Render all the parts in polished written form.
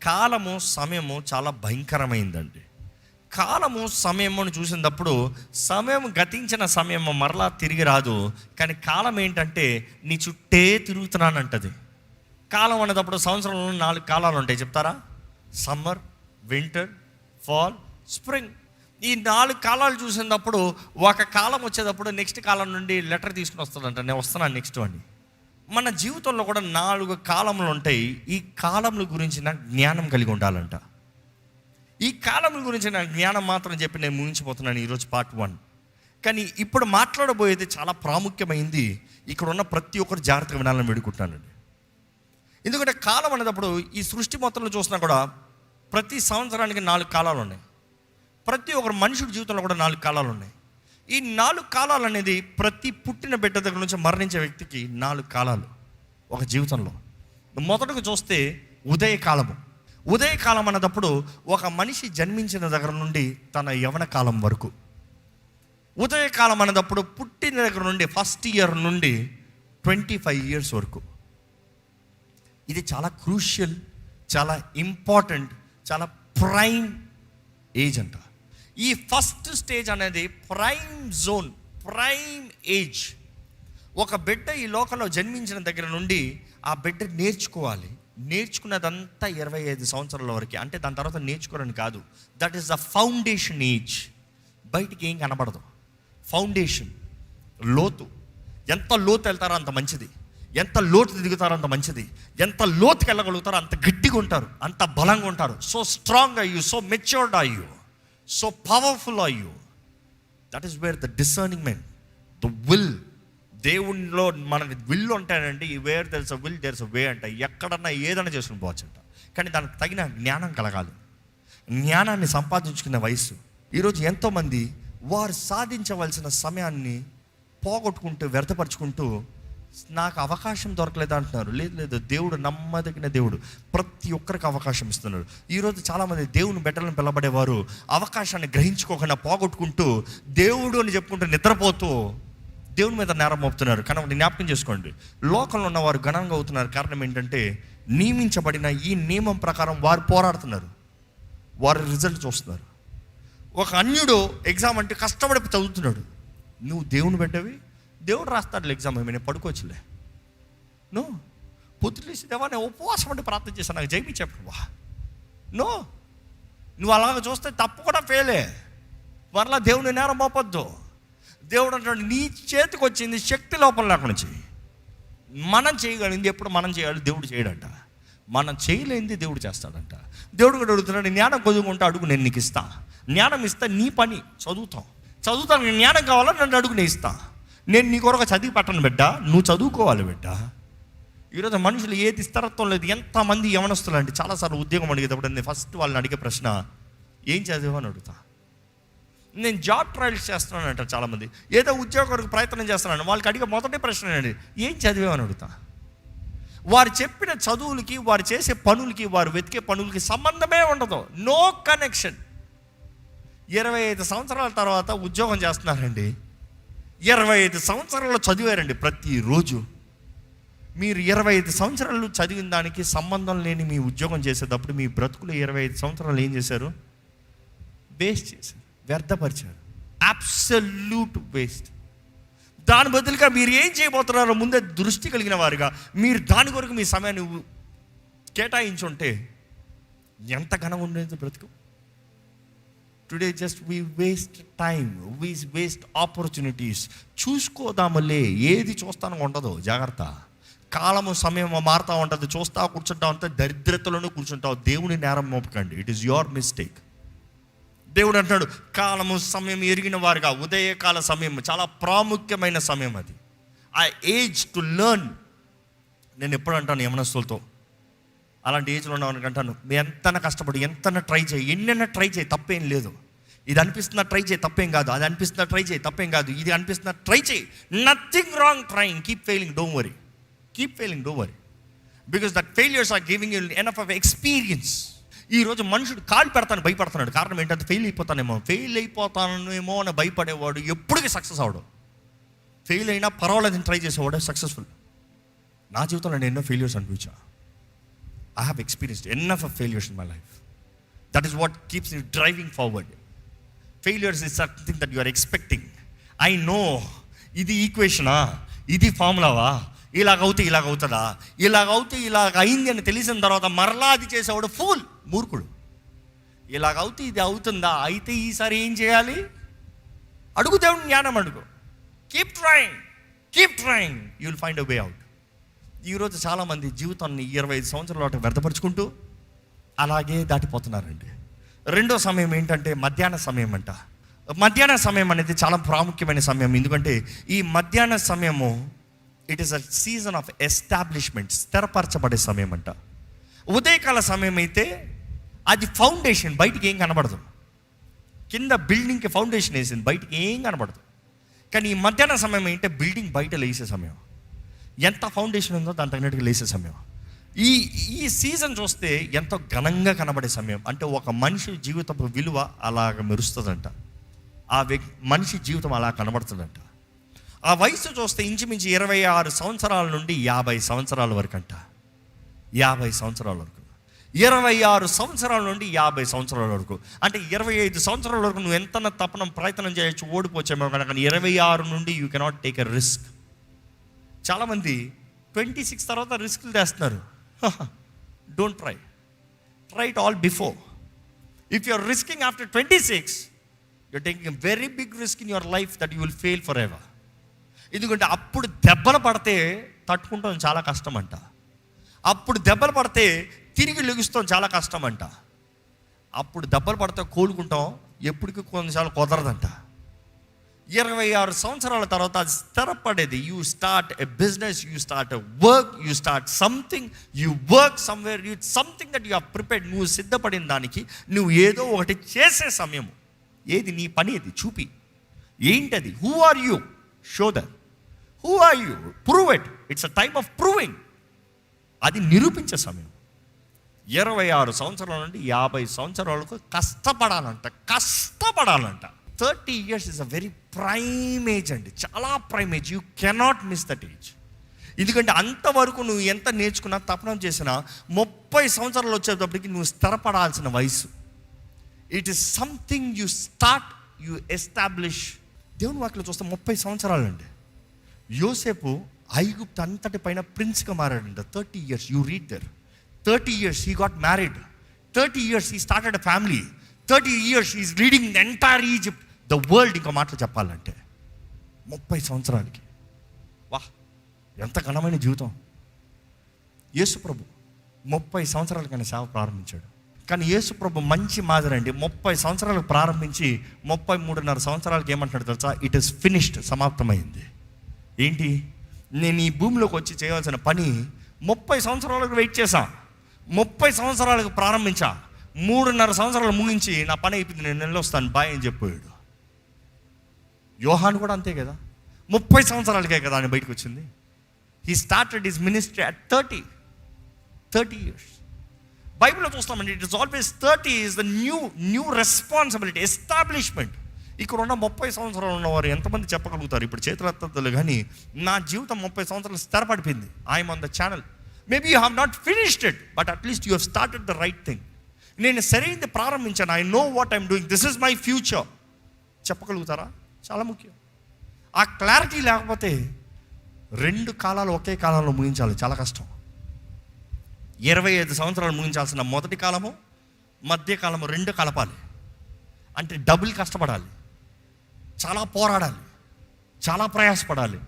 కాలము సమయము చాలా భయంకరమైందండి. కాలము సమయము అని చూసినప్పుడు సమయం గతించిన సమయం మరలా తిరిగి రాదు. కానీ కాలం ఏంటంటే నీ చుట్టే తిరుగుతున్నానంటది. కాలం అనేటప్పుడు సంవత్సరంలో 4 కాలాలు ఉంటాయి, చెప్తారా? Summer, winter, fall, spring. ఈ 4 కాలాలు చూసినప్పుడు ఒక కాలం వచ్చేటప్పుడు నెక్స్ట్ కాలం నుండి లెటర్ తీసుకుని వస్తుందంట, నేను వస్తున్నాను నెక్స్ట్ అని. మన జీవితంలో కూడా 4 కాలములు ఉంటాయి. ఈ కాలముల గురించి నాకు జ్ఞానం కలిగి ఉండాలంట. ఈ కాలముల గురించి నాకు జ్ఞానం మాత్రం చెప్పి నేను ముగించిపోతున్నాను ఈరోజు పార్ట్ 1. కానీ ఇప్పుడు మాట్లాడబోయేది చాలా ప్రాముఖ్యమైంది. ఇక్కడ ఉన్న ప్రతి ఒక్కరు జాగ్రత్తగా వినాలని వేడుకుంటున్నానండి. ఎందుకంటే కాలం అనేటప్పుడు ఈ సృష్టి మొత్తంలో చూసినా కూడా ప్రతి సంవత్సరానికి 4 కాలాలు ఉన్నాయి. ప్రతి ఒక్కరు మనుషుడి జీవితంలో కూడా 4 కాలాలు ఉన్నాయి. ఈ 4 కాలాలు అనేది ప్రతి పుట్టిన బిడ్డ దగ్గర నుంచి మరణించే వ్యక్తికి 4 కాలాలు ఒక జీవితంలో. మొదటగా చూస్తే ఉదయకాలము. ఉదయకాలం అన్నప్పుడు ఒక మనిషి జన్మించిన దగ్గర నుండి తన యవ్వన కాలం వరకు. ఉదయకాలం అన్నప్పుడు పుట్టిన దగ్గర నుండి ఫస్ట్ ఇయర్ నుండి 25 years వరకు. ఇది చాలా క్రూషియల్, చాలా ఇంపార్టెంట్, చాలా ప్రైమ్ ఏజ్ అంట. ఈ ఫస్ట్ స్టేజ్ అనేది ప్రైమ్ జోన్, ప్రైమ్ ఏజ్. ఒక బిడ్డ ఈ లోకంలో జన్మించిన దగ్గర నుండి ఆ బిడ్డ నేర్చుకోవాలి. నేర్చుకున్నదంతా 25 సంవత్సరాల వరకు. అంటే దాని తర్వాత నేర్చుకోవడానికి కాదు. That is the foundation age. బయటికి ఏం కనబడదు. ఫౌండేషన్, లోతు. ఎంత లోతు వెళ్తారో అంత మంచిది. ఎంత లోతు దిగుతారో అంత మంచిది. ఎంత లోతుకి వెళ్ళగలుగుతారో అంత గట్టిగా ఉంటారు, అంత బలంగా ఉంటారు. సో స్ట్రాంగ్ అయ్యూ, సో మెచ్యూర్డ్ అయ్యూ, సో పవర్ఫుల్ అయ్యూ. That is where the discerning men, the will. దేవునిలో మనకి విల్ ఉంటానండి. Where there is a will there is a way అంట. ఎక్కడన్నా ఏదైనా చేసుకుని పోవచ్చు అంట. కానీ దానికి తగిన జ్ఞానం కలగాలి. జ్ఞానాన్ని సంపాదించుకునే వయసు. ఈరోజు ఎంతోమంది వారు సాధించవలసిన సమయాన్ని పోగొట్టుకుంటూ వ్యర్థపరుచుకుంటూ నాకు అవకాశం దొరకలేదు అంటున్నారు. లేదు, దేవుడు నమ్మదగిన దేవుడు. ప్రతి ఒక్కరికి అవకాశం ఇస్తున్నాడు. ఈరోజు చాలామంది దేవుని బిడ్డలను పిలబడేవారు అవకాశాన్ని గ్రహించుకోకుండా పోగొట్టుకుంటూ దేవుడు అని చెప్పుకుంటూ నిద్రపోతూ దేవుని మీద నేరం మోపుతున్నారు. కానీ ఒకటి జ్ఞాపకం చేసుకోండి, లోకంలో ఉన్నవారు ఘనంగా అవుతున్నారు. కారణం ఏంటంటే నియమించబడిన ఈ నియమం ప్రకారం వారు పోరాడుతున్నారు, వారి రిజల్ట్ చూస్తున్నారు. ఒక అన్యుడు ఎగ్జామ్ అంటే కష్టపడి చదువుతున్నాడు. నువ్వు దేవుని బిడ్డవి, దేవుడు రాస్తాడు ఎగ్జామ్. నేను పడుకోవచ్చులే. నో, పొద్దులేసి దేవా నేను ఉపవాసం అంటే ప్రార్థన చేశాను, నాకు జైమి చెప్పవా? నో, నువ్వు అలాగ చూస్తే తప్పకుండా ఫెయిలే. మరలా దేవుని నేరం మోపొద్దు. దేవుడు అంటాడు నీ చేతికి వచ్చింది శక్తి లోపల లేకుండా చెయ్యి. మనం చేయగలిగింది ఎప్పుడు మనం చేయాలి, దేవుడు చేయడంట. మనం చేయలేనిది దేవుడు చేస్తాడంట. దేవుడు కూడా అడుగుతున్నాడు, జ్ఞానం కొద్దుకుంటా అడుగు, నేను నీకు ఇస్తా. జ్ఞానం ఇస్తా, నీ పని చదువుతాను. జ్ఞానం కావాలా, నన్ను అడుగు, నేను ఇస్తా. నేను నీ కొరకు చదివి పట్టను బిడ్డ, నువ్వు చదువుకోవాలి బిడ్డ. ఈరోజు మనుషులు ఏది ఇస్తారత్వం లేదు. ఎంతమంది యవనస్తులు అంటే చాలాసార్లు ఉద్యోగం అడిగేటప్పుడు నేను ఫస్ట్ వాళ్ళని అడిగే ప్రశ్న ఏం చదివావు అని అడుగుతా. నేను జాబ్ ట్రయల్స్ చేస్తున్నాను అంటారు చాలామంది. ఏదో ఉద్యోగం కొరకు ప్రయత్నం చేస్తున్నాను, వాళ్ళకి అడిగే మొదటి ప్రశ్న అండి ఏం చదివావు అని అడుగుతా. వారు చెప్పిన చదువులకి, వారు చేసే పనులకి, వారు వెతికే పనులకి సంబంధమే ఉండదు. No connection. 25 సంవత్సరాల తర్వాత ఉద్యోగం చేస్తున్నారండి. 25 సంవత్సరాలు చదివారండి ప్రతిరోజు. మీరు 25 సంవత్సరాలు చదివిన దానికి సంబంధం లేని మీ ఉద్యోగం చేసేటప్పుడు మీ బ్రతుకులు 25 సంవత్సరాలు ఏం చేశారు? వేస్ట్ చేశారు, వ్యర్థపరిచారు. Absolute waste. దాని బదులుగా మీరు ఏం చేయబోతున్నారో ముందే దృష్టి కలిగిన వారుగా మీరు దాని కొరకు మీ సమయాన్ని కేటాయించుంటే ఎంత ఘనంగా ఉండేది బ్రతుకు. Today just we waste time, we waste opportunities. చూసుకోదామలే, ఏది చూస్తాను ఉండదు. జాగ్రత్త. కాలము సమయం మారుతూ ఉంటుంది. చూస్తా కూర్చుంటావు అంతే, దరిద్రతలోనూ కూర్చుంటావు. దేవుని నేరం మోపకండి. It is your mistake. దేవుడు అంటున్నాడు కాలము సమయం ఎరిగిన వారుగా. ఉదయకాల సమయం చాలా ప్రాముఖ్యమైన సమయం అది. ఆ ఏజ్ టు లెర్న్. నేను ఎప్పుడు అంటాను యమనస్తులతో, అలాంటి ఏజ్లో ఉన్నవానికి అంటాను, ఎంతైనా కష్టపడి, ఎంతైనా ట్రై చేయి, ఎన్నైనా ట్రై చేయి, తప్పేం లేదు. ఇది అనిపిస్తున్నా ట్రై చేయి, తప్పేం కాదు. అది అనిపిస్తున్నా ట్రై చేయి, తప్పేం కాదు. ఇది అనిపిస్తున్నా ట్రై చేయి. Nothing wrong trying. Keep failing, don't worry. Keep failing, don't worry. Because that failures are giving you enough of experience. ఈరోజు మనుషుడు కాలు పెడతాను భయపడుతున్నాడు. కారణం ఏంటంటే ఫెయిల్ అయిపోతానేమో అని భయపడేవాడు ఎప్పటికీ సక్సెస్ అవడు. ఫెయిల్ అయినా పర్వాలేదని ట్రై చేసేవాడు సక్సెస్ఫుల్. నా జీవితంలో నేను ఎన్నో failures అనిపించా. I have experienced enough of failures in my life. That is what keeps me driving forward. Failures is something that you are expecting. I know, ఇది ఈక్వేషనా, ఇది ఫార్ములావా, ఇలాగవుతే ఇలాగవుతుందా, ఇలాగవుతే ఇలాగ అయింది అని తెలిసిన తర్వాత మరలా అది చేసేవాడు ఫూల్, మూర్ఖుడు. ఇలాగవుతే ఇది అవుతుందా, అయితే ఈసారి ఏం చేయాలి అడుగు, దేవుని జ్ఞానం అడుగు. Keep trying, you will find a way out. ఈరోజు చాలామంది జీవితాన్ని 25 సంవత్సరాల పాటు వ్యర్థపరుచుకుంటూ అలాగే దాటిపోతున్నారండి. రెండో సమయం ఏంటంటే మధ్యాహ్న సమయం అంట. మధ్యాహ్న సమయం అనేది చాలా ప్రాముఖ్యమైన సమయం. ఎందుకంటే ఈ మధ్యాహ్న సమయము it is a season of establishment, స్థిరపరచబడే సమయం అంట. ఉదయకాల సమయం అయితే అది ఫౌండేషన్, బయటికి ఏం కనబడదు. కింద బిల్డింగ్కి ఫౌండేషన్ వేసింది, బయటికి ఏం కనబడదు. కానీ ఈ మధ్యాహ్న సమయం ఏంటంటే బిల్డింగ్ బయట లేసే సమయం. ఎంత ఫౌండేషన్ ఉందో దాని తగినట్టుగా లేసే సమయం. ఈ సీజన్ చూస్తే ఎంతో ఘనంగా కనబడే సమయం. అంటే ఒక మనిషి జీవితపు విలువ అలాగ మెరుస్తుందంట. మనిషి జీవితం అలా కనబడుతుందంట. ఆ వయసు చూస్తే ఇంచుమించు 26 సంవత్సరాల నుండి 50 సంవత్సరాల వరకు అంట. 50 సంవత్సరాల వరకు, 26 సంవత్సరాల నుండి 50 సంవత్సరాల వరకు. అంటే 25 సంవత్సరాల వరకు నువ్వు ఎంత తపనం ప్రయత్నం చేయొచ్చు, ఓడిపోవచ్చేమో. కానీ 26 నుండి you cannot take a risk. చాలామంది 26 తర్వాత రిస్క్లు తెస్తున్నారు. Don't try it all before. If you are risking after 26, you are taking a very big risk in your life that you will fail for ever. ఎందుకంటే అప్పుడు దెబ్బలు పడితే తట్టుకుంటాం చాలా కష్టం అంట. అప్పుడు దెబ్బలు పడితే తిరిగి లెగుస్తాం చాలా కష్టం అంట. అప్పుడు దెబ్బలు పడితే కోలుకుంటాం, ఎప్పటికీ కొన్నిసార్లు కుదరదంట. 26 సంవత్సరాల తర్వాత అది స్థిరపడేది. You start a business, you start a work, you start something, you work somewhere, you something that you are prepared. నువ్వు సిద్ధపడిన దానికి నువ్వు ఏదో ఒకటి చేసే సమయం. ఏది నీ పని, అది చూపి. ఏంటది? Who are you? Show that. Who are you? Prove it. It's a time of proving. అది నిరూపించే సమయం. 26 సంవత్సరాల నుండి 50 సంవత్సరాలకు కష్టపడాలంట. 30 years is a very prime age అండి, చాలా prime age. You cannot miss that age. ఎందుకంటే అంతవరకు నువ్వు ఎంత నేర్చుకున్నా, తపనం చేసినా 30 సంవత్సరాలు వచ్చేటప్పటికి నువ్వు స్థిరపడాల్సిన వయసు. It is something you start, you establish. దేవుని వాక్యలో చూస్తే 30 సంవత్సరాలు అండి. యోసేపు ఐగుప్తు అంతటి పైన ప్రిన్స్గా మారాడంట. 30 years, you read there. 30 years he got married. 30 years he started a family. 30 years he is leading the entire Egypt, the world. ఇంకో మాటలు చెప్పాలంటే 30 సంవత్సరాలకి. వాహ్, ఎంత ఘనమైన జీవితం. యేసు ప్రభు 30 సంవత్సరాలకైనా సేవ ప్రారంభించాడు. కానీ యేసు ప్రభు మంచి మాదిరి అండి. 30 సంవత్సరాలకు ప్రారంభించి 33.5 సంవత్సరాలకి ఏమంటాడు తెలుసా? ఇట్ ఈస్ ఫినిష్డ్, సమాప్తమైంది. ఏంటి? నేను ఈ భూమిలోకి వచ్చి చేయవలసిన పని 30 సంవత్సరాలకు వెయిట్ చేశా, 30 సంవత్సరాలకు ప్రారంభించా, 3.5 సంవత్సరాలు ముగించి నా పని అయిపోయింది, నేను వెళ్ళొస్తాను బాయ్ అని చెప్పాడు. యోహాను కూడా అంతే కదా, 30 సంవత్సరాలకే కదా ఆయన బయటకు వచ్చింది. He started his ministry at 30 years. బైబిల్లో చూస్తామండి, it is always 30 is the new responsibility, establishment. ఇక్కడ ఉన్న 30 సంవత్సరాలు ఉన్నవారు ఎంతమంది చెప్పగలుగుతారు? ఇప్పుడు చేతులెత్తలు. కానీ నా జీవితం 30 సంవత్సరాలు స్థిరపడిపోయింది. I'm on the channel. Maybe you have not finished it, but at least you have started the right thing. నేను సరైనది ప్రారంభించాను. I know what I'm doing, this is my future. చెప్పగలుగుతారా? చాలా ముఖ్యం. ఆ క్లారిటీ లేకపోతే 2 కాలాలు ఒకే కాలంలో ముగించాలి, చాలా కష్టం. 25 సంవత్సరాలు ముగించాల్సిన మొదటి కాలము, మధ్య కాలము 2 కలపాలి. అంటే డబుల్ కష్టపడాలి, చాలా పోరాడాలి, చాలా ప్రయాసపడాలి.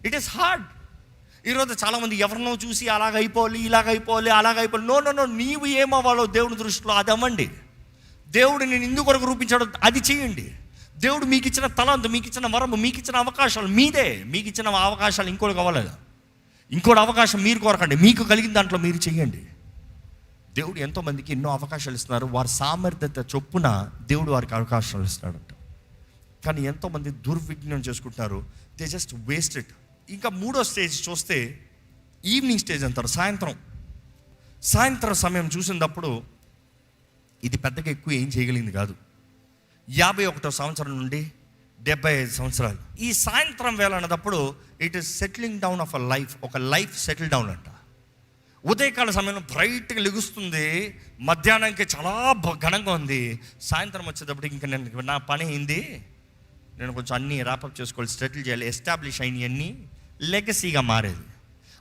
It is hard. ఈరోజు చాలామంది ఎవరినో చూసి అలాగైపోవాలి, ఇలాగైపోవాలి, అలాగైపోవాలి. నో, నీవు ఏమవ్వాలో దేవుని దృష్టిలో అది అవ్వండి. దేవుడు నేను ఇందు కొరకు రూపించాడో అది చేయండి. దేవుడు మీకు ఇచ్చిన తలంతు, మీకు ఇచ్చిన వరము, మీకు ఇచ్చిన అవకాశాలు మీదే. మీకు ఇచ్చిన అవకాశాలు ఇంకోటి కావాలేదు, ఇంకోటి అవకాశం మీరు కోరకండి. మీకు కలిగిన దాంట్లో మీరు చెయ్యండి. దేవుడు ఎంతోమందికి ఎన్నో అవకాశాలు ఇస్తున్నారు. వారి సామర్థ్యత చొప్పున దేవుడు వారికి అవకాశాలు ఇస్తున్నాడంట. కానీ ఎంతోమంది దుర్విజ్ఞానం చేసుకుంటున్నారు. They just waste it. ఇంకా 3వ స్టేజ్ చూస్తే ఈవినింగ్ స్టేజ్ అంటారు. సాయంత్రం సమయం చూసినప్పుడు ఇది పెద్దగా ఎక్కువ ఏం చేయగలిగింది కాదు. 51వ సంవత్సరం నుండి 75 సంవత్సరాలు. ఈ సాయంత్రం వేళ అన్నప్పుడు it is settling down of a life. ఒక లైఫ్ సెటిల్ డౌన్ అంట. ఉదయకాల సమయంలో బ్రైట్గా లెగుస్తుంది, మధ్యాహ్నానికి చాలా ఘనంగా ఉంది, సాయంత్రం వచ్చేటప్పటికి ఇంకా నేను నా పని అయింది, నేను కొంచెం అన్నీ ర్యాపప్ చేసుకోవాలి, సెటిల్ చేయాలి, ఎస్టాబ్లిష్ అయినవి అన్నీ లెగసీగా మారేది.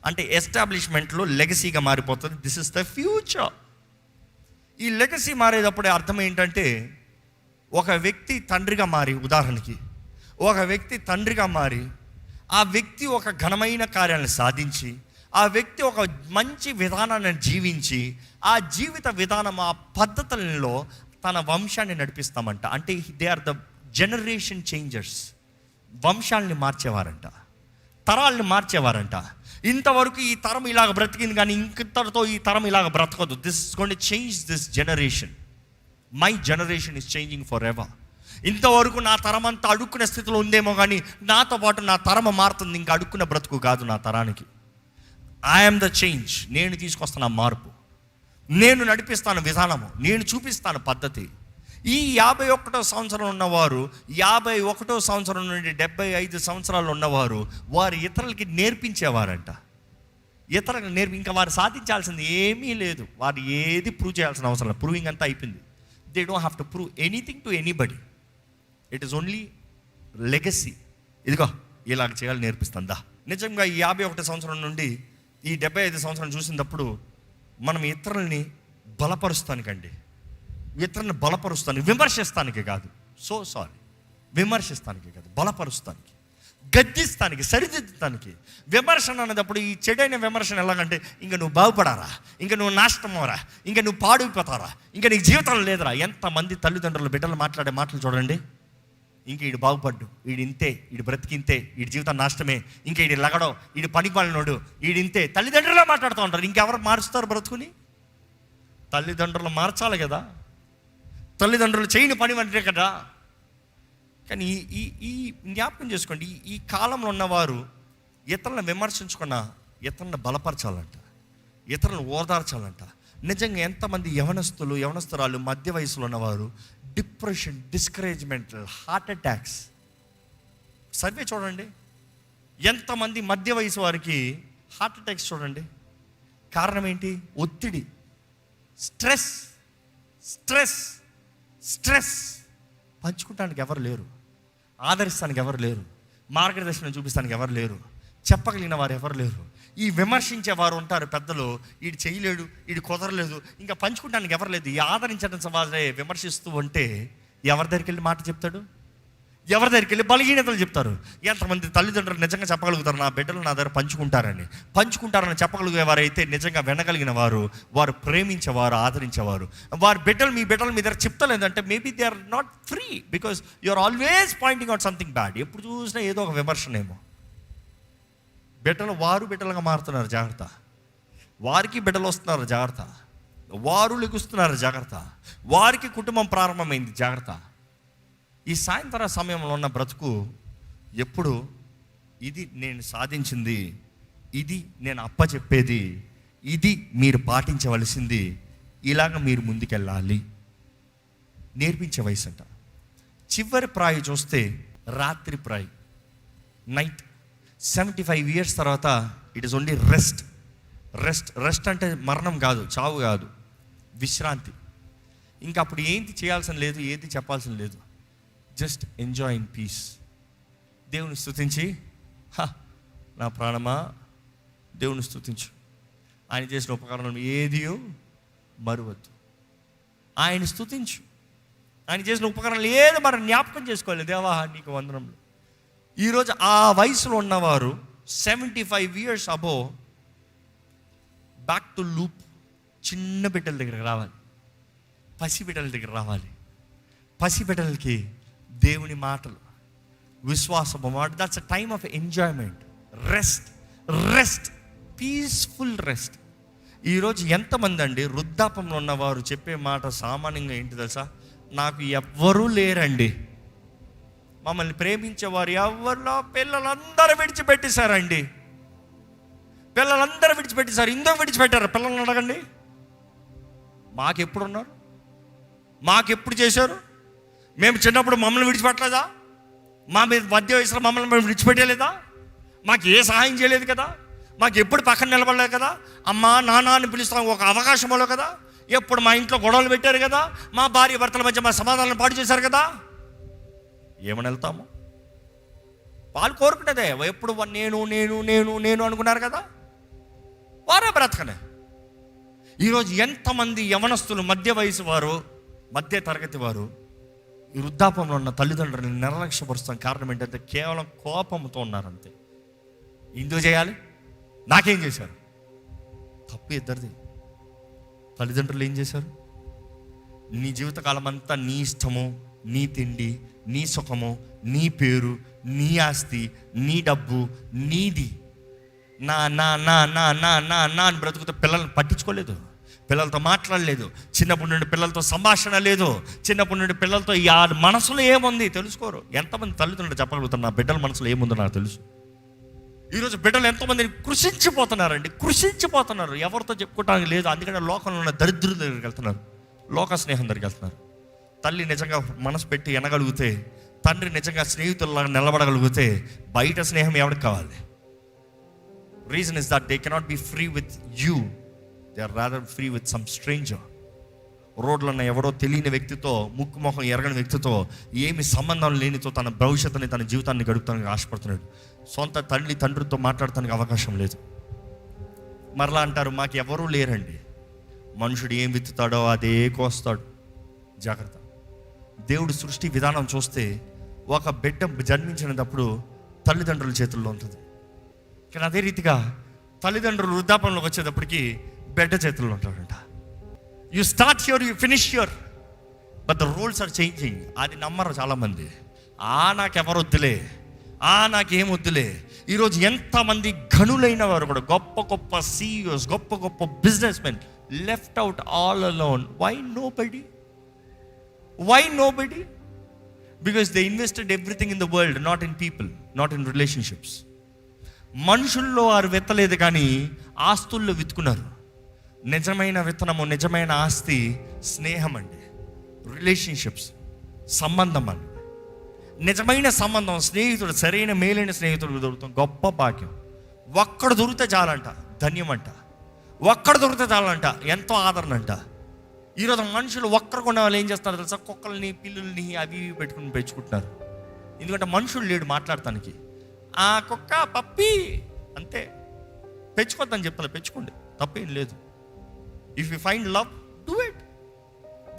అంటే ఎస్టాబ్లిష్మెంట్లో లెగసీగా మారిపోతుంది. This is the future. ఈ లెగసీ మారేటప్పుడే అర్థం ఏంటంటే, ఒక వ్యక్తి తండ్రిగా మారి, ఉదాహరణకి ఒక వ్యక్తి తండ్రిగా మారి, ఆ వ్యక్తి ఒక ఘనమైన కార్యాలను సాధించి, ఆ వ్యక్తి ఒక మంచి విధానాన్ని జీవించి, ఆ జీవిత విధానం, ఆ పద్ధతులలో తన వంశాన్ని నడిపిస్తామంట. అంటే they are the generation changers. వంశాలని మార్చేవారంట, తరాలను మార్చేవారంట. ఇంతవరకు ఈ తరం ఇలాగ బ్రతికింది, కానీ ఇంతటితో ఈ తరం ఇలాగ బ్రతకదు. This is going to change this generation. My generation is changing forever. ఇంతవరకు నా తరం అంతా అడుక్కునే స్థితిలో ఉందేమో, కానీ నాతో పాటు నా తరం మారుతుంది. ఇంకా అడుక్కున్న బ్రతుకు కాదు నా తరానికి. I'm the change. నేను తీసుకొస్తాను మార్పు, నేను నడిపిస్తాను విధానము, నేను చూపిస్తాను పద్ధతి. ఈ 51వ సంవత్సరం ఉన్నవారు, 51వ సంవత్సరం నుండి 75 సంవత్సరాలు ఉన్నవారు, వారు ఇతరులకి నేర్పించేవారంట. ఇతరులకు ఇంకా వారు సాధించాల్సింది ఏమీ లేదు. వారు ఏది ప్రూవ్ చేయాల్సిన అవసరం లేదు. ప్రూవింగ్ అంతా అయిపోయింది. They don't have to prove anything to anybody. It is only legacy. ఇదిగో ఇలాగ చేయాలి, నేర్పిస్తుందా. నిజంగా ఈ 51 సంవత్సరం నుండి ఈ 75 సంవత్సరం చూసినప్పుడు మనం ఇతరులని బలపరుస్తానికండి, ఇతరులను బలపరుస్తానికి, విమర్శిస్తానికి కాదు, విమర్శిస్తానికి కాదు, బలపరుస్తానికి, గద్దిస్తానికి, సరిదిద్దుతానికి. విమర్శన అనేటప్పుడు ఈ చెడైన విమర్శన ఎలాగంటే, ఇంకా నువ్వు బాగుపడారా, ఇంకా నువ్వు నాశనమోరా, ఇంకా నువ్వు పాడైపోతారా, ఇంకా నీకు జీవితం లేదురా. ఎంతమంది తల్లిదండ్రులు బిడ్డలు మాట్లాడే మాటలు చూడండి. ఇంక ఈడు బాగుపడ్డు, ఈడు ఇంతే, ఈడు బ్రతికింతే, ఈడు జీవితం నాశనమే, ఇంకా ఈడు లగడో, ఈడు పనికి వాళ్ళనోడు, ఈడింతే. తల్లిదండ్రులే మాట్లాడుతూ ఉంటారు. ఇంకెవరు మారుస్తారు బ్రతుకుని? తల్లిదండ్రులు మార్చాలి కదా, తల్లిదండ్రులు చేయని పని అంటే కదా. కానీ ఈ జ్ఞాపకం చేసుకోండి, ఈ కాలంలో ఉన్నవారు ఇతరులను విమర్శించుకున్నా ఇతరులను బలపరచాలంట, ఇతరులను ఓదార్చాలంట. నిజంగా ఎంతమంది యవనస్తురాలు మధ్య వయసులో ఉన్నవారు depression, discouragement, heart attacks. Survey చూడండి, ఎంతమంది మధ్య వయసు వారికి హార్ట్ అటాక్స్ చూడండి. కారణం ఏంటి? ఒత్తిడి, స్ట్రెస్. పంచుకోవడానికి ఎవరు లేరు, ఆదరిస్తానికి ఎవరు లేరు, మార్గదర్శనం చూపిస్తానికి ఎవరు లేరు, చెప్పగలిగిన వారు ఎవరు లేరు. ఈ విమర్శించే వారు ఉంటారు పెద్దలు, వీడు చేయలేడు, వీడు కుదరలేదు, ఇంకా పంచుకోవడానికి ఎవరు లేదు. ఈ ఆదరించడం సమాజే విమర్శిస్తూ ఉంటే ఎవరి దగ్గరికి వెళ్ళి మాట చెప్తాడు? ఎవరి దగ్గరికి వెళ్ళి బలహీనతలు చెప్తారు? ఎంతమంది తల్లిదండ్రులు నిజంగా చెప్పగలుగుతారు, నా బిడ్డలు నా దగ్గర పంచుకుంటారని చెప్పగలిగేవారైతే నిజంగా వినగలిగిన వారు, వారు ప్రేమించేవారు, ఆదరించేవారు. వారి బిడ్డలు మీ దగ్గర చెప్తలేదంటే maybe they are not free, because you are always pointing out something bad. ఎప్పుడు చూసినా ఏదో ఒక విమర్శనేమో. బిడ్డలుగా మారుతున్నారు, జాగ్రత్త. వారికి బిడ్డలు వస్తున్నారు, జాగ్రత్త. వారు లెగుస్తున్నారు, జాగ్రత్త. వారికి కుటుంబం ప్రారంభమైంది, జాగ్రత్త. ఈ సాయంత్రం సమయంలో ఉన్న బ్రతుకు ఎప్పుడు ఇది నేను సాధించింది, ఇది నేను అప్పచెప్పేది, ఇది మీరు పాటించవలసింది, ఇలాగ మీరు ముందుకెళ్ళాలి నేర్పించే వయసు అంట. చివరి ప్రాయం చూస్తే రాత్రి ప్రాయం, నైట్. 75 years తర్వాత ఇట్ ఈస్ ఓన్లీ రెస్ట్ అంటే మరణం కాదు, చావు కాదు, విశ్రాంతి. ఇంకా అప్పుడు ఏంటి చేయాల్సిన లేదు, ఏది చెప్పాల్సిన లేదు, జస్ట్ ఎంజాయ్ ఇన్ పీస్. దేవుని స్తుతించి, నా ప్రాణమా దేవుని స్తుతించు, ఆయన చేసిన ఉపకారం ఏదియో మరువద్దు. ఆయన స్తుతించు, ఆయన చేసిన ఉపకారాలు ఏదో మనం జ్ఞాపకం చేసుకోవాలి. దేవా నీకు వందనములు. ఈరోజు ఆ వయసులో ఉన్నవారు 75 years above back to loop. చిన్న బిడ్డల దగ్గరికి రావాలి, పసిబిడ్డల దగ్గర రావాలి. పసిబిడ్డలకి దేవుని మాటలు, విశ్వాసము మాట. That's a time of enjoyment, rest, peaceful rest. ఈరోజు ఎంతమంది అండి వృద్ధాపంలో ఉన్నవారు చెప్పే మాట సామాన్యంగా ఏంటి తెలుసా? నాకు ఎవ్వరూ లేరండి, మమ్మల్ని ప్రేమించేవారు ఎవరిలో పిల్లలందరూ విడిచిపెట్టేశారండి, పిల్లలందరూ విడిచిపెట్టేశారు. ఇందుకు విడిచిపెట్టారు పిల్లల్ని అడగండి. మాకెప్పుడున్నారు, మాకెప్పుడు చేశారు? మేము చిన్నప్పుడు మమ్మల్ని విడిచిపెట్టలేదా? మా మీద మధ్య వయసులో మమ్మల్ని మేము విడిచిపెట్టలేదా? మాకు ఏ సహాయం చేయలేదు కదా? మాకు ఎప్పుడు పక్కన నిలబడలేదు కదా, అమ్మా నాన్న అని పిలుస్తాం ఒక అవకాశం వల్ల కదా, ఎప్పుడు మా ఇంట్లో గొడవలు పెట్టారు కదా, మా భార్య భర్తల మధ్య మా సమాధానం పాడు చేశారు కదా, ఏమని వెళ్తాము? వాళ్ళు కోరుకునేదే ఎప్పుడు నేను నేను నేను నేను అనుకున్నారు కదా, వారే బ్రతకనే. ఈరోజు ఎంతమంది యవనస్తులు, మధ్య వయసు వారు, మధ్య తరగతి వారు ఈ వృద్ధాపంలో ఉన్న తల్లిదండ్రులను నిర్లక్ష్యపరుస్తాం. కారణం ఏంటంటే కేవలం కోపంతో ఉన్నారంతే. ఎందుకు చేయాలి? నాకేం చేశారు? తప్పు ఇద్దరిది. తల్లిదండ్రులు ఏం చేశారు? నీ జీవితకాలం అంతా నీ ఇష్టము, నీ తిండి, నీ సుఖము, నీ పేరు, నీ ఆస్తి, నీ డబ్బు నీది. నా నా నా నా నా నా నా అని బ్రతుకుతో పిల్లల్ని పట్టించుకోలేదు, పిల్లలతో మాట్లాడలేదు, చిన్నప్పటి నుండి పిల్లలతో సంభాషణ లేదు, చిన్నప్పటి నుండి పిల్లలతో ఆ మనసులో ఏముంది తెలుసుకోరు. ఎంతమంది తల్లిదండ్రులు చెప్పగలుగుతారు నా బిడ్డల మనసులో ఏముందో నాకు తెలుసు. ఈరోజు బిడ్డలు ఎంతోమంది కృషించిపోతున్నారు. ఎవరితో చెప్పుకోవడానికి లేదు. అందుకని లోకంలో ఉన్న దరిద్రుల దగ్గరికి వెళ్తున్నారు, లోక స్నేహం దగ్గరికి వెళ్తున్నారు. తల్లి నిజంగా మనసు పెట్టి ఎనగలిగితే, తండ్రి నిజంగా స్నేహితుల్లాగా నిలబడగలిగితే బయట స్నేహం ఎవరికి కావాలి? Reason is that they cannot be free with you, they are rather free with some stranger. రోడ్లన్న ఎవరో తెలియని వ్యక్తితో, ముక్కు మొహం ఎరగని వ్యక్తితో, ఏమి సంబంధం లేనితో తన భవిష్యత్తుని, తన జీవితాన్ని గడుపుతానికి ఆశపడుతున్నాడు. సొంత తండ్రితో మాట్లాడటానికి అవకాశం లేదు. మరలా అంటారు మాకు ఎవరూ లేరండి. మనుషుడు ఏం విత్తుతాడో అదే కోస్తాడు. జాగ్రత్త. దేవుడు సృష్టి విధానం చూస్తే ఒక బిడ్డ జన్మించినప్పుడు తల్లిదండ్రుల చేతుల్లో ఉంటుంది. కానీ అదే రీతిగా తల్లిదండ్రులు వృద్ధాపంలోకి వచ్చేటప్పటికి బిడ్డ చేతుల్లో ఉంటాడంట. You start here, you finish here, but the roles are changing. అది నమ్మరు చాలామంది. నాకెవరు వద్దులే, నాకేం వద్దులే. ఈరోజు ఎంతమంది ఘనులైన వారు కూడా, గొప్ప గొప్ప CEOs, గొప్ప గొప్ప businessmen left out all alone. Why nobody? Because they invested everything in the world, not in people, not in relationships. మనుషుల్లో వారు విత్తలేదు కానీ ఆస్తుల్లో విత్తుకున్నారు. నిజమైన విత్తనము, నిజమైన ఆస్తి స్నేహం అండి, రిలేషన్షిప్స్, సంబంధం అండి. నిజమైన సంబంధం, స్నేహితుడు, సరైన మేలైన స్నేహితుడు దొరుకుతాం, గొప్ప భాగ్యం. ఒక్కడు దొరికితే చాలంట, ధన్యం అంట. ఒక్కడు దొరికితే చాలంట, ఎంతో ఆదరణ అంట. ఈరోజు మనుషులు ఒక్కరు కొన్న వాళ్ళు ఏం చేస్తారు తెలుసా? కుక్కల్ని, పిల్లుల్ని అవి ఇవి పెట్టుకుని పెంచుకుంటున్నారు. ఎందుకంటే మనుషులు లేడు మాట్లాడటానికి. ఆ కుక్క పప్పి అంతే, పెంచుకోద్దని చెప్తాను, పెంచుకోండి, తప్పేం లేదు. If you find love, do it,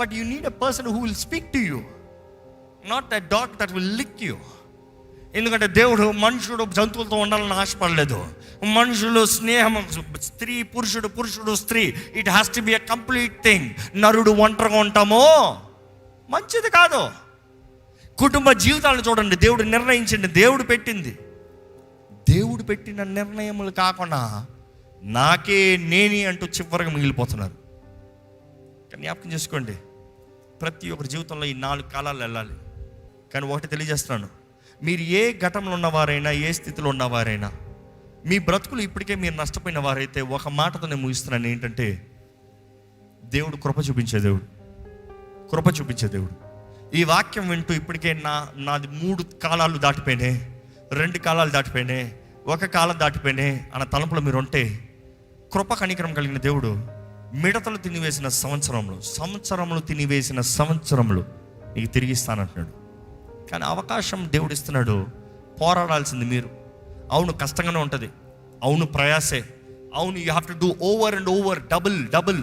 but you need a person who will speak to you, not a dog that will lick you. ఎందుకంటే దేవుడు మనుషుడు జంతువులతో ఉండాలని ఆశపడలేదు. మనుషులు స్నేహం, స్త్రీ పురుషుడు, పురుషుడు స్త్రీ, it has to be a complete thing. నరుడు ఒంటరిగా ఉంటామో మంచిది కాదు. కుటుంబ జీవితాలను చూడండి, దేవుడు నిర్ణయించండి, దేవుడు పెట్టిన నిర్ణయములు కాకుండా నాకే నేని అంటూ చివరికి మిగిలిపోతున్నారు. కానీ జ్ఞాపకం చేసుకోండి, ప్రతి ఒక్కరి జీవితంలో ఈ 4 కాలాలు వెళ్ళాలి. కానీ ఒకటి తెలియజేస్తున్నాను, మీరు ఏ ఘటనలో ఉన్నవారైనా, ఏ స్థితిలో ఉన్నవారైనా, మీ బ్రతుకులు ఇప్పటికే మీరు నష్టపోయిన వారైతే ఒక మాటతో నేను ముగిస్తున్నాను. ఏంటంటే దేవుడు కృప చూపించే దేవుడు. ఈ వాక్యం వింటూ ఇప్పటికే నాది 3 కాలాలు దాటిపోయినాయి, 2 కాలాలు దాటిపోయినాయి, 1 కాలం దాటిపోయినాయి అన్న తలంపులో మీరు ఉంటే, కృప కనికరం కలిగిన దేవుడు మిడతలు తినివేసిన సంవత్సరములు తినివేసిన సంవత్సరములు నీకు తిరిగి ఇస్తానంటున్నాడు. కానీ అవకాశం దేవుడు ఇస్తున్నాడు, పోరాడాల్సింది మీరు. అవును కష్టంగానే ఉంటుంది, అవును ప్రయాసే, అవును you have to do over and over, double.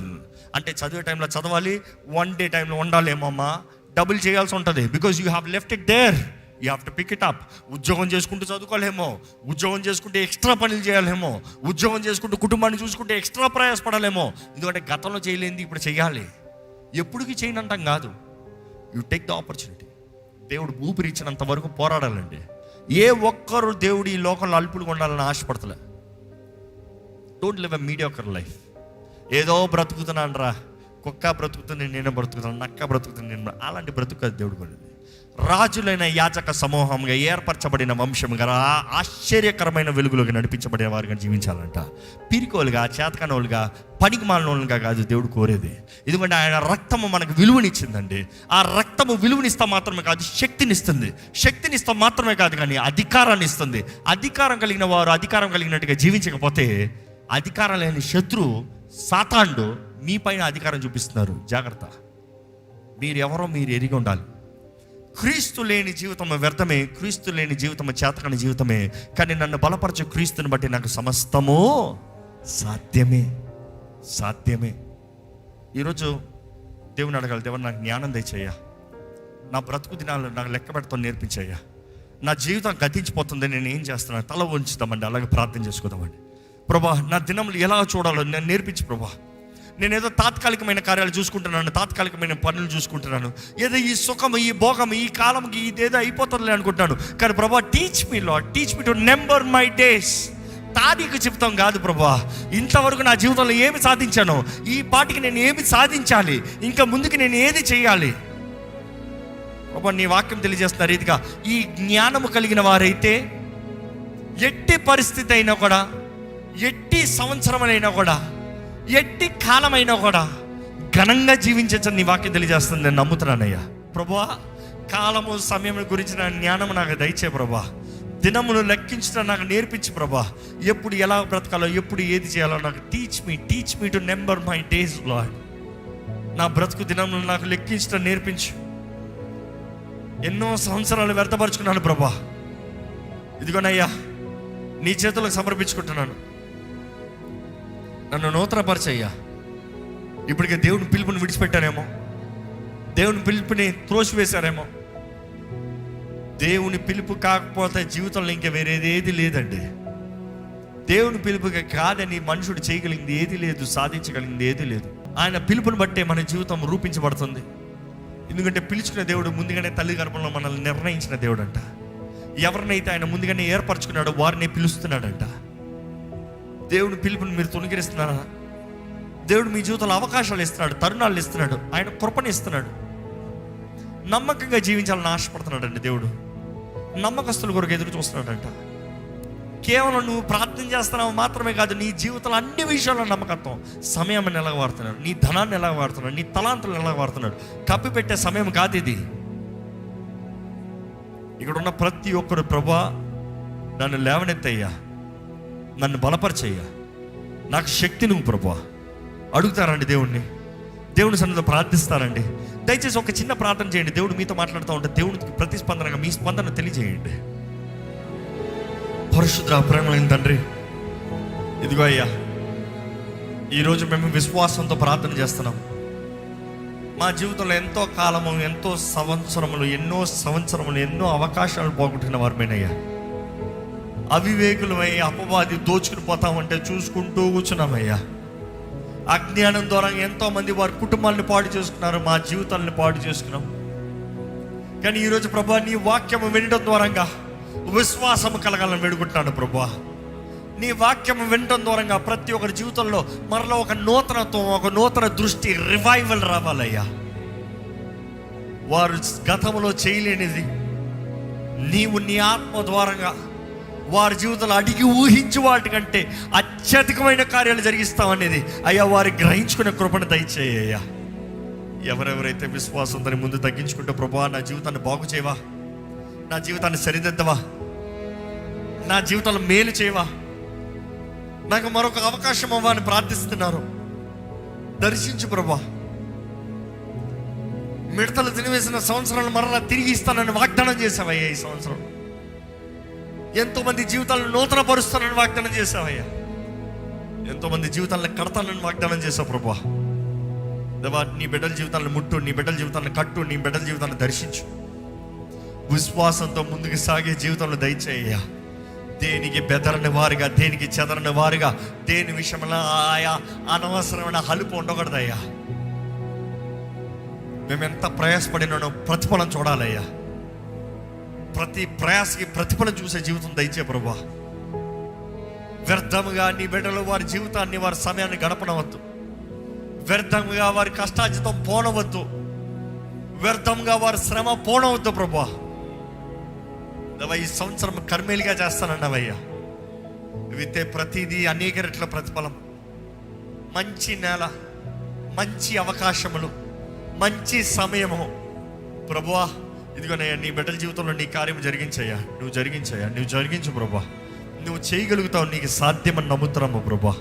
అంటే చదివే టైంలో చదవాలి, వన్ డే టైంలో ఉండాలేమో అమ్మా, డబుల్ చేయాల్సి ఉంటుంది. Because you have left it there, you have to pick it up. ఉద్యోగం చేసుకుంటూ చదువుకోలేమో, ఉద్యోగం చేసుకుంటే ఎక్స్ట్రా పనులు చేయాలేమో, ఉద్యోగం చేసుకుంటూ కుటుంబాన్ని చూసుకుంటే ఎక్స్ట్రా ప్రయాసపడాలేమో. ఎందుకంటే గతంలో చేయలేంది ఇప్పుడు చేయాలి. ఎప్పటికీ చేయనంటాం కాదు, యూ టేక్ ద ఆపర్చునిటీ. దేవుడు ఊపిరి ఇచ్చినంత వరకు పోరాడాలండి. ఏ ఒక్కరు దేవుడు ఈ లోకంలో అల్పులుగా ఉండాలని ఆశపడతలే. Don't live a mediocre life. ఏదో బ్రతుకుతున్నాను రా, కుక్క బ్రతుకుతుంది నేను బ్రతుకుతాను, నక్క బ్రతుకుతుంది నేను, అలాంటి బ్రతుకు కాదు దేవుడు కొనేది. రాజులైన యాజక సమూహంగా ఏర్పరచబడిన వంశంగా ఆశ్చర్యకరమైన వెలుగులోకి నడిపించబడిన వారిగా జీవించాలంట. పిరికోలుగా, చేతకనోలుగా, పనికి మాలినోలుగా కాదు దేవుడు కోరేది. ఎందుకంటే ఆయన రక్తము మనకు విలువనిచ్చిందండి. ఆ రక్తము విలువనిస్తా మాత్రమే కాదు, శక్తినిస్తుంది. శక్తినిస్తా మాత్రమే కాదు కానీ అధికారాన్ని ఇస్తుంది. అధికారం కలిగిన వారు అధికారం కలిగినట్టుగా జీవించకపోతే అధికారం లేని శత్రువు సాతానుడు మీ పైన అధికారం చూపిస్తున్నారు. జాగ్రత్త. మీరు ఎవరో మీరు ఎరిగి ఉండాలి. క్రీస్తు లేని జీవితం వ్యర్థమే, క్రీస్తు లేని జీవితం చేతకాని జీవితమే. కానీ నన్ను బలపరచే క్రీస్తుని బట్టి నాకు సమస్తము సాధ్యమే. ఈరోజు దేవుని అడగాలి, దేవుడు నాకు జ్ఞానం దయచేయ్యా, నా బ్రతుకు దినాలు నాకు లెక్క పెడతాను నేర్పించయ్యా, నా జీవితం గతించిపోతుంది, నేను ఏం చేస్తున్నాను? తల ఉంచుతామండి, అలాగే ప్రార్థన చేసుకుందామండి. ప్రభా, నా దినములు ఎలా చూడాలో నేను నేర్పించు ప్రభా. నేను ఏదో తాత్కాలికమైన కార్యాలు చూసుకుంటున్నాను, తాత్కాలికమైన పనులు చూసుకుంటున్నాను, ఏదో ఈ సుఖం, ఈ భోగం, ఈ కాలంకి ఇదేదో అయిపోతుందిలే అనుకుంటున్నాను. కానీ ప్రభా, teach me lord, teach me to number my days. తారీఖు చెప్తాం కాదు ప్రభా, ఇంతవరకు నా జీవితంలో ఏమి సాధించాను, ఈ పాటికి నేను ఏమి సాధించాలి, ఇంకా ముందుకు నేను ఏది చేయాలి ప్రభా. నీ వాక్యం తెలియజేస్తున్న రీతిగా ఈ జ్ఞానము కలిగిన వారైతే ఎట్టి పరిస్థితి అయినా కూడా, ఎట్టి సంవత్సరమైనా కూడా, ఎట్టి కాలమైనా కూడా ఘనంగా జీవించచ్చని నీ వాక్యం తెలియజేస్తుంది. నేను నమ్ముతున్నానయ్యా ప్రభువా. కాలము, సమయం గురించిన జ్ఞానం నాకు దయచే ప్రభా. దినమును లెక్కించడం నాకు నేర్పించు ప్రభా. ఎప్పుడు ఎలా బ్రతకాలో, ఎప్పుడు ఏది చేయాలో నాకు teach me to number my days lord. నా బ్రతుకు దినమును నాకు లెక్కించడం నేర్పించు. ఎన్నో సంవత్సరాలు వ్యర్థపరుచుకున్నాను ప్రభా. ఇదిగోనయ్యా నీ చేతులకు సమర్పించుకుంటున్నాను. నన్ను నూతనపరచయ్యా. ఇప్పటికే దేవుని పిలుపుని విడిచిపెట్టానేమో, దేవుని పిలుపుని త్రోసివేశారేమో. దేవుని పిలుపు కాకపోతే జీవితంలో ఇంకా వేరేది లేదండి. దేవుని పిలుపుగా కాదని మనుషుడు చేయగలిగింది ఏది లేదు, సాధించగలిగింది ఏది లేదు. ఆయన పిలుపుని బట్టే మన జీవితం రూపించబడుతుంది. ఎందుకంటే పిలుచుకునే దేవుడు ముందుగానే తల్లి గర్భంలో మనల్ని నిర్ణయించిన దేవుడు అంట. ఎవరినైతే ఆయన ముందుగానే ఏర్పరచుకున్నాడో వారిని పిలుస్తున్నాడంట. దేవుని పిలుపుని మీరు తొలగిస్తున్నారా? దేవుడు మీ జీవితంలో అవకాశాలు ఇస్తున్నాడు, తరుణాలు ఇస్తున్నాడు, ఆయన కృపను ఇస్తున్నాడు. నమ్మకంగా జీవించాలని ఆశపడుతున్నాడు అండి దేవుడు. నమ్మకస్తుల కొరకు ఎదురు చూస్తున్నాడంట. కేవలం నువ్వు ప్రార్థన చేస్తున్నావు మాత్రమే కాదు, నీ జీవితంలో అన్ని విషయాల్లో నమ్మకత్వం. సమయాన్ని ఎలా వాడుతున్నాడు, నీ ధనాన్ని ఎలా వాడుతున్నాడు, నీ తలాంతులను ఎలా వాడుతున్నాడు. కప్పిపెట్టే సమయం కాదు ఇది. ఇక్కడ ఉన్న ప్రతి ఒక్కరు ప్రభా నన్ను లేవనెత్తయ్యా, నన్ను బలపరిచయ్యా, నాకు శక్తి నువ్వు ప్రభా అడుగుతారండి దేవుణ్ణి. దేవుని సన్నిధిలో ప్రార్థిస్తారండి. దయచేసి ఒక చిన్న ప్రార్థన చేయండి. దేవుడు మీతో మాట్లాడుతూ ఉంటే దేవునికి ప్రతిస్పందనగా మీ స్పందన తెలియజేయండి. పరిశుద్ధ ప్రేమలైన తండ్రి, ఇదిగో అయ్యా, ఈరోజు మేము విశ్వాసంతో ప్రార్థన చేస్తున్నాం. మా జీవితంలో ఎంతో కాలము, ఎంతో సంవత్సరములు, ఎన్నో అవకాశాలు పోగొట్టుకున్న వారమేనయ్యా. అవివేకులమై అపవాది దోచుకుని పోతామంటే చూసుకుంటూ కూర్చున్నామయ్యా. అజ్ఞానం ద్వారా ఎంతోమంది వారి కుటుంబాలను పాడు చేసుకున్నారు, మా జీవితాలను పాడు చేసుకున్నాం. కానీ ఈరోజు ప్రభా నీ వాక్యము వినడం ద్వారంగా విశ్వాసము కలగాలని వేడుకుంటున్నాను ప్రభా. నీ వాక్యము వినడం ద్వారంగా ప్రతి ఒక్కరి జీవితంలో మరలా ఒక నూతనత్వం, ఒక నూతన దృష్టి, రివైవల్ రావాలయ్యా. వారు గతంలో చేయలేనిది నీవు నీ ఆత్మ ద్వారంగా వారి జీవితంలో అడిగి ఊహించు వాటికంటే అత్యధికమైన కార్యాలు జరిగిస్తామనేది అయ్యా వారి గ్రహించుకునే కృపను దయచేయ్యా. ఎవరెవరైతే విశ్వాసంతో ముందు తగ్గించుకుంటే ప్రభా నా జీవితాన్ని బాగు చేయవా, నా జీవితాన్ని సరిదిద్దవా, నా జీవితంలో మేలు చేయవా, నాకు మరొక అవకాశం అవ్వని ప్రార్థిస్తున్నారు. దర్శించు ప్రభా. మిడతలు తినివేసిన సంవత్సరాలు మరలా తిరిగి ఇస్తానని వాగ్దానం చేసావయ్యా. ఈ సంవత్సరం ఎంతోమంది జీవితాలను నూతన పరుస్తానని వాగ్దానం చేసావయ్యా. ఎంతోమంది జీవితాలను కడతానని వాగ్దానం చేసావు ప్రభా. దేవా నీ బిడ్డల జీవితాలను ముట్టు, నీ బిడ్డల జీవితాలను కట్టు, నీ బిడ్డల జీవితాలను దర్శించు. విశ్వాసంతో ముందుకు సాగే జీవితంలో దయచేయ్యా. దేనికి బెదరని వారుగా, దేనికి చెదరని వారుగా, దేని విషయంలో ఆయా అనవసరమైన హలుపు ఉండకూడదయ్యా. మేమెంత ప్రయాసపడినానో ప్రతిఫలం చూడాలయ్యా. ప్రతి ప్రయాసకి ప్రతిఫలం చూసే జీవితం దయచే ప్రభా. వ్యర్థముగా నీ బిడ్డలు వారి జీవితాన్ని, వారి సమయాన్ని గడపనవద్దు. వ్యర్థముగా వారి కష్టార్జితం పోనవద్దు. వ్యర్థంగా వారి శ్రమ పోనవద్దు ప్రభా. దేవా, ఈ సంవత్సరం కర్మేలుగా చేస్తానన్నావయ్యా. విత్తే ప్రతిదీ అనేక రెట్ల ప్రతిఫలం, మంచి నేల, మంచి అవకాశములు, మంచి సమయము ప్రభువా. ఇదిగోనయ్యా, నీ బిడ్డల జీవితంలో నీ కార్యం జరిగించయ్యా. నువ్వు జరిగించు ప్రభా. నువ్వు చేయగలుగుతావు, నీకు సాధ్యమని నమ్ముతున్నాము ప్రభా.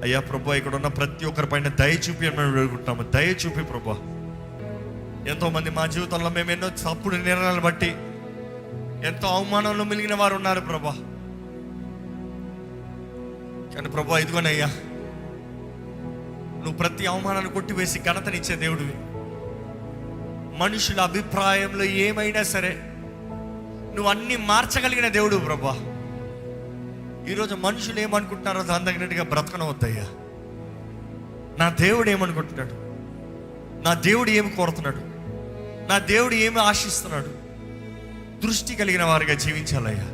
అయ్యా ప్రభా, ఇక్కడ ఉన్న ప్రతి ఒక్కరి పైన దయ చూపి అని మేము వేడుకుంటున్నాము. దయ చూపి ప్రభా. ఎంతోమంది మా జీవితంలో మేము ఎన్నో తప్పుడు నిర్ణయాలు బట్టి ఎంతో అవమానంలో మిలిగిన వారు ఉన్నారు ప్రభా. కానీ ప్రభా, ఇదిగోనయ్యా, నువ్వు ప్రతి అవమానాన్ని కొట్టివేసి ఘనతనిచ్చే దేవుడివి. మనుషుల అభిప్రాయంలో ఏమైనా సరే నువ్వు అన్ని మార్చగలిగిన దేవుడు ప్రభా. ఈరోజు మనుషులు ఏమనుకుంటున్నారో దాని తగినట్టుగా బ్రతకనవద్దయ్యా. నా దేవుడు ఏమనుకుంటున్నాడు, నా దేవుడు ఏమి కోరుతున్నాడు, నా దేవుడు ఏమి ఆశిస్తున్నాడు, దృష్టి కలిగిన వారిగా జీవించాలయ్యా.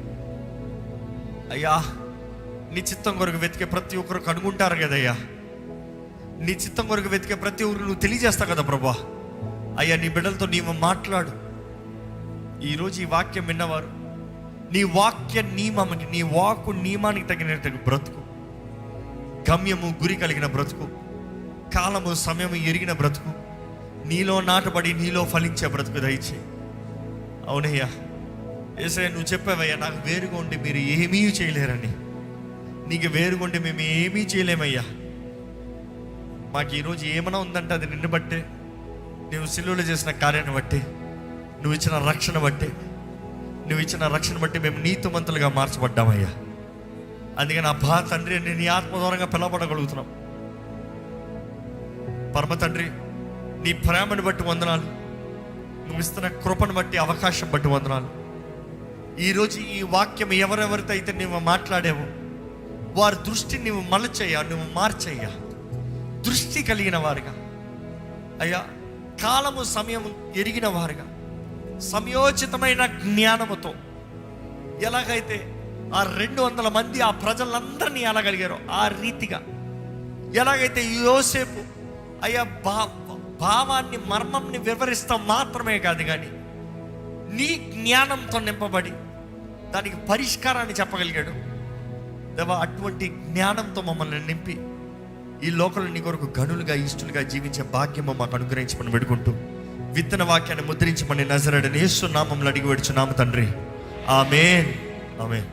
అయ్యా, నీ చిత్తం కొరకు వెతికే ప్రతి ఒక్కరు కనుగొంటారు కదయ్యా. నీ చిత్తం కొరకు వెతికే ప్రతి ఒక్కరు నువ్వు తెలియజేస్తావు కదా ప్రభా. అయ్యా, నీ బిడ్డలతో నీవు మాట్లాడు. ఈరోజు ఈ వాక్యం విన్నవారు నీ వాక్య నియమానికి, నీ వాక్కు నియమానికి తగినట్టు బ్రతుకు, గమ్యము గురి కలిగిన బ్రతుకు, కాలము సమయము ఎరిగిన బ్రతుకు, నీలో నాటబడి నీలో ఫలించే బ్రతుకు దయచేయి. అవునయ్యా యేసయ్య, నువ్వు చెప్పావయ్యా, నాకు వేరుగా ఉండి మీరు ఏమీ చేయలేరని. నీకు వేరుగా ఉండి మేము ఏమీ చేయలేమయ్యా. మాకు ఈరోజు ఏమైనా ఉందంటే అది నిన్ను బట్టే, నువ్వు సిలువలో చేసిన కార్యాన్ని బట్టి, నువ్వు ఇచ్చిన రక్షణ బట్టి మేము నీతిమంతులుగా మార్చబడ్డామయ్యా. అందుకని అబ్బా తండ్రి, నేను నీ ఆత్మద్వారంగా పిలవబడగలుగుతున్నాం. పరమ తండ్రి, నీ ప్రేమను బట్టి వందనాలు, నువ్వు ఇస్తున్న కృపను బట్టి, అవకాశం బట్టి వందనాలు. ఈరోజు ఈ వాక్యం ఎవరెవరితో అయితే నువ్వు మాట్లాడావో వారి దృష్టిని నువ్వు మలచయ్యా, నువ్వు మార్చయ్యా. దృష్టి కలిగిన వారుగా అయ్యా, కాలము సమయము ఎరిగిన వారుగా, సమయోచితమైన జ్ఞానముతో ఎలాగైతే ఆ 200 మంది ఆ ప్రజలందరినీ ఎలాగలిగారో ఆ రీతిగా, ఎలాగైతే యోసేపు అయ్యా భావాన్ని, మర్మంని వివరిస్తాం మాత్రమే కాదు, కానీ నీ జ్ఞానంతో నింపబడి దానికి పరిష్కారాన్ని చెప్పగలిగాడు దేవా. అటువంటి జ్ఞానంతో మమ్మల్ని నింపి ఈ లోకంలో నీ కొరకు గనులుగా, ఇష్టలుగా జీవించే భాగ్యము మాకు అనుగ్రహించమని వేడుకుంటూ, విత్తన వాక్యాన్ని ముద్రించమని నజరేయుడైన యేసు నామములో అడిగి వేడుచున్నాము తండ్రి. ఆమేన్, ఆమేన్.